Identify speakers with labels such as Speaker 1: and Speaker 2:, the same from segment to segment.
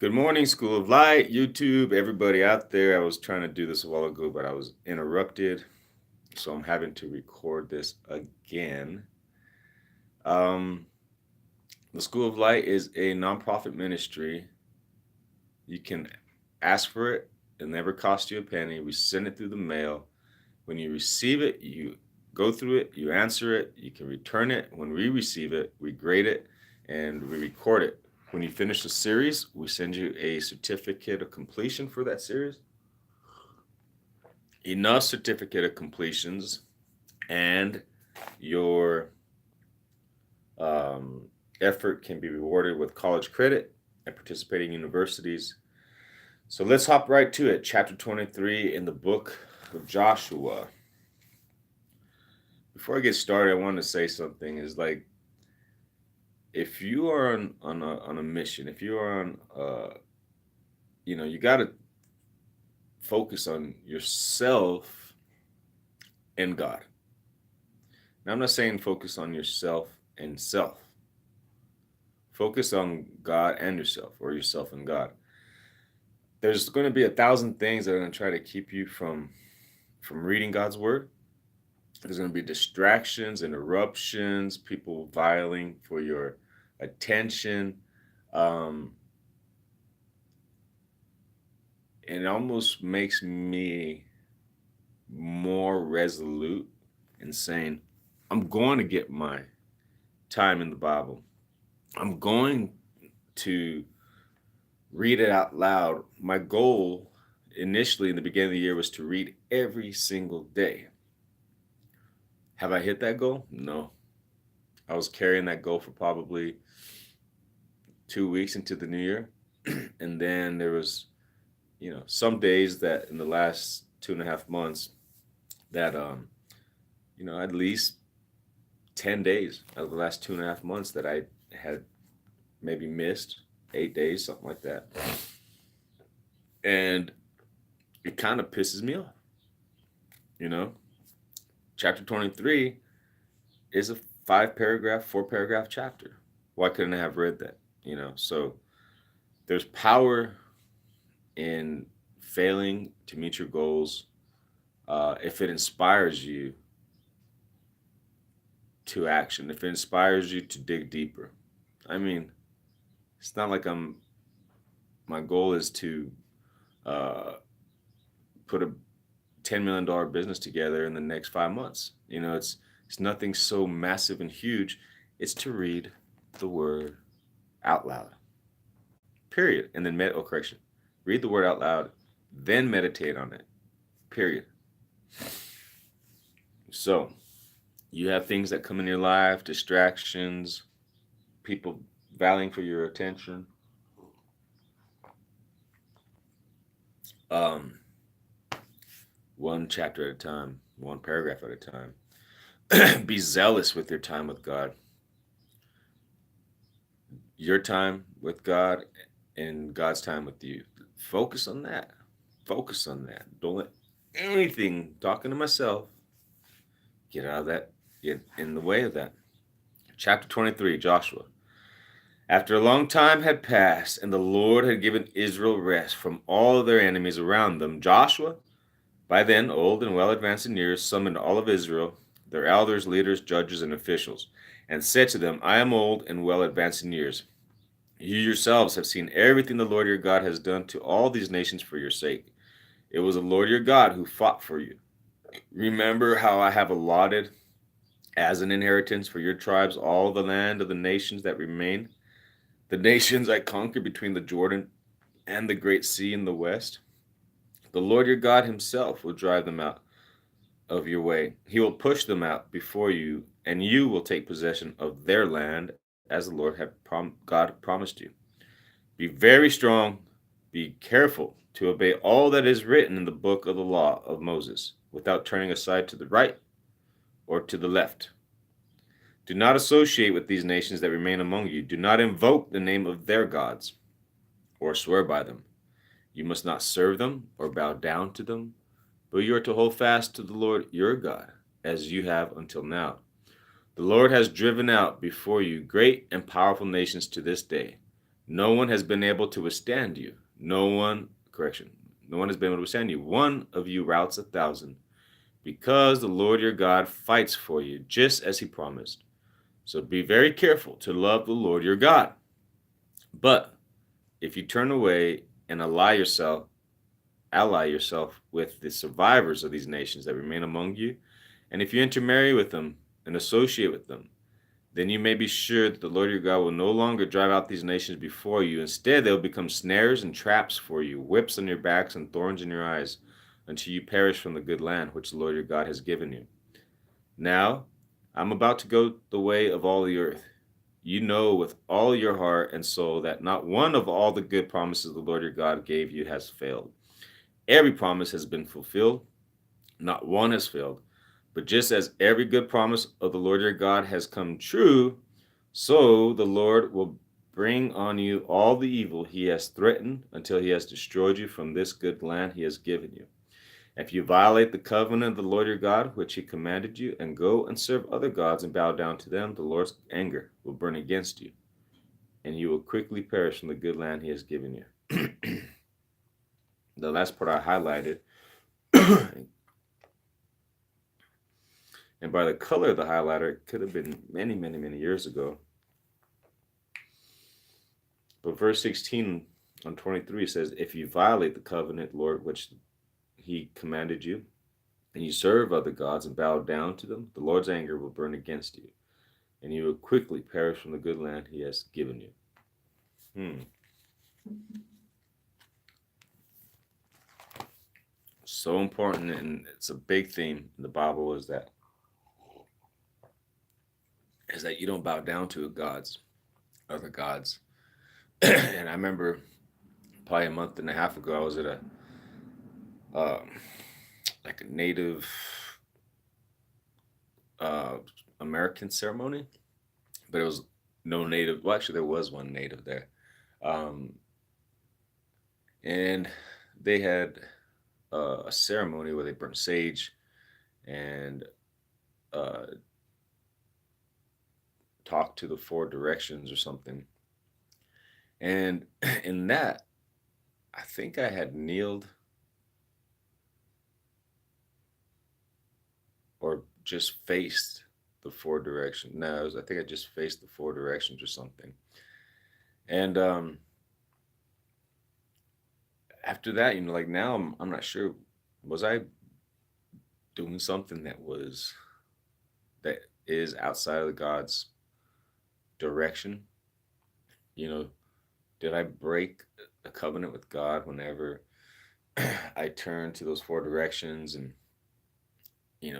Speaker 1: Good morning, School of Light, YouTube, everybody out there. I was trying to do this a while ago, but I was interrupted, so I'm having to record this again. Um, the School of Light is a nonprofit ministry. You can ask for it, it never costs you a penny. We send it through the mail. When you receive it, you go through it, you answer it, you can return it. When we receive it, we grade it and we record it. When you finish the series, we send you a certificate of completion for that series. Enough certificate of completions, and your um, effort can be rewarded with college credit at participating universities. So let's hop right to it. Chapter 23 in the book of Joshua. Before I get started, I want to say something is like, if you are on a mission, if you are on, you got to focus on yourself and God. Now, I'm not saying focus on yourself and self. Focus on God and yourself, or yourself and God. There's going to be 1,000 things that are going to try to keep you from reading God's word. There's going to be distractions, interruptions, people vying for your attention. Um, and it almost makes me more resolute in saying, I'm going to get my time in the Bible. I'm going to read it out loud. My goal initially in the beginning of the year was to read every single day. Have I hit that goal? No. I was carrying that goal for probably 2 weeks into the new year. And then there was, some days that in the last 2.5 months that, at least 10 days out of the last 2.5 months that I had maybe missed 8 days, something like that. And it kind of pisses me off, you know? Chapter 23 is a 4 paragraph chapter. Why couldn't I have read that? So there's power in failing to meet your goals if it inspires you to action, if it inspires you to dig deeper. I mean, it's not like my goal is to uh, put a $10 million business together in the next 5 months. It's nothing so massive and huge. It's to read the word out loud. Period. And then correction. Read the word out loud, then meditate on it. Period. So you have things that come in your life, distractions, people vying for your attention. Um, one chapter at a time, one paragraph at a time. Be zealous with your time with God. Your time with God and God's time with you. Focus on that. Focus on that. Don't let anything, talking to myself, get out of that, get in the way of that. Chapter 23, Joshua. After a long time had passed, and the Lord had given Israel rest from all of their enemies around them, Joshua, by then old and well advanced in years, summoned all of Israel, their elders, leaders, judges, and officials, and said to them, I am old and well advanced in years. You yourselves have seen everything the Lord your God has done to all these nations for your sake. It was the Lord your God who fought for you. Remember how I have allotted as an inheritance for your tribes all the land of the nations that remain, the nations I conquered between the Jordan and the great sea in the west. The Lord your God himself will drive them out of your way. He will push them out before you, and you will take possession of their land as the Lord God promised you. Be very strong, be careful to obey all that is written in the book of the law of Moses, without turning aside to the right or to the left. Do not associate with these nations that remain among you. Do not invoke the name of their gods or swear by them. You must not serve them or bow down to them, but you are to hold fast to the Lord your God, as you have until now. The Lord has driven out before you great and powerful nations to this day, No one has been able to withstand you. No one, correction, no one has been able to withstand you. One of you routs 1,000, because the Lord your God fights for you, just as he promised. So be very careful to love the Lord your God. But if you turn away and ally yourself with the survivors of these nations that remain among you, and if you intermarry with them and associate with them, then you may be sure that the Lord your God will no longer drive out these nations before you. Instead, they will become snares and traps for you, whips on your backs and thorns in your eyes, until you perish from the good land which the Lord your God has given you. Now, I'm about to go the way of all the earth. You know with all your heart and soul that not one of all the good promises the Lord your God gave you has failed. Every promise has been fulfilled, not one has failed. But just as every good promise of the Lord your God has come true, so the Lord will bring on you all the evil he has threatened until he has destroyed you from this good land he has given you. If you violate the covenant of the Lord your God, which he commanded you, and go and serve other gods and bow down to them, the Lord's anger will burn against you, and you will quickly perish from the good land he has given you. The last part I highlighted, and by the color of the highlighter, it could have been many, many, many years ago. But verse 16 on 23 says, if you violate the covenant, Lord, which he commanded you, and you serve other gods and bow down to them, the Lord's anger will burn against you, and you will quickly perish from the good land he has given you. So important, and it's a big theme in the Bible is that you don't bow down to other gods. And I remember probably a month and a half ago, I was at a like a Native American ceremony, but it was no Native. Well, actually, there was one Native there, and they had a ceremony where they burn sage and talk to the four directions or something. And in that, I think I had kneeled or just faced the four directions. No, I think I just faced the four directions or something. And after that, like now I'm not sure, was I doing something that is outside of God's direction? Did I break a covenant with God whenever I turned to those four directions and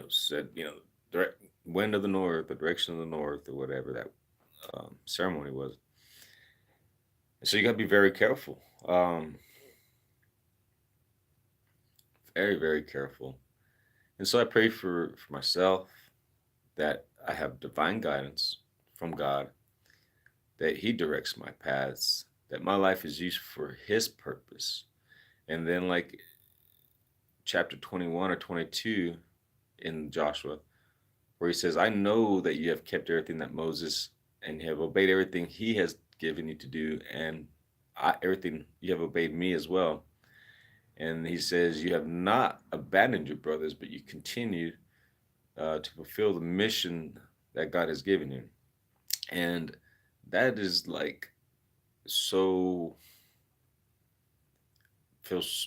Speaker 1: said, direct wind of the north, the direction of the north, or whatever that ceremony was. And so you got to be very careful, very, very careful. And so I pray for myself that I have divine guidance from God, that He directs my paths, that my life is used for His purpose. And then, like chapter 21 or 22 in Joshua, where he says, I know that you have kept everything that Moses and have obeyed everything he has given you to do, and everything you have obeyed me as well. And he says, you have not abandoned your brothers, but you continue to fulfill the mission that God has given you. And that is like so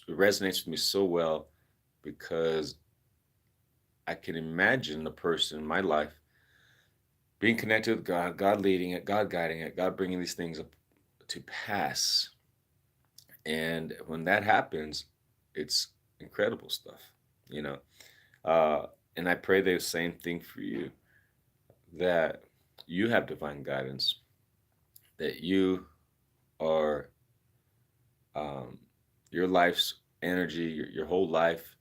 Speaker 1: resonates with me so well, because I can imagine the person in my life being connected with God, God leading it, God guiding it, God bringing these things up to pass. And when that happens, it's incredible stuff, you know. And I pray the same thing for you, that you have divine guidance, that you are your life's energy, your whole life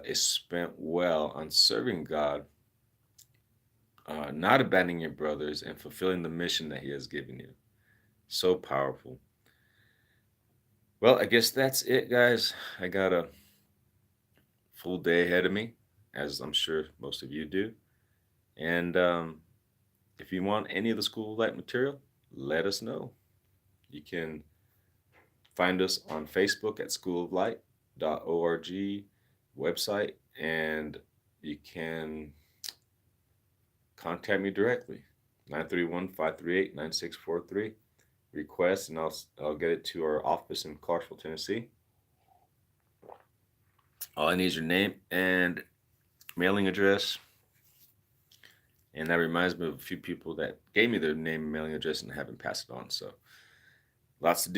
Speaker 1: is spent well on serving God, not abandoning your brothers, and fulfilling the mission that He has given you. So powerful. Well, I guess that's it, guys. I got a full day ahead of me, as I'm sure most of you do. And if you want any of the School of Light material, let us know. You can find us on Facebook at schooloflight.org website, and you can contact me directly, 931-538-9643. Request, and I'll get it to our office in Clarksville, Tennessee. All I need is your name and mailing address. And that reminds me of a few people that gave me their name and mailing address and haven't passed it on. So lots to do.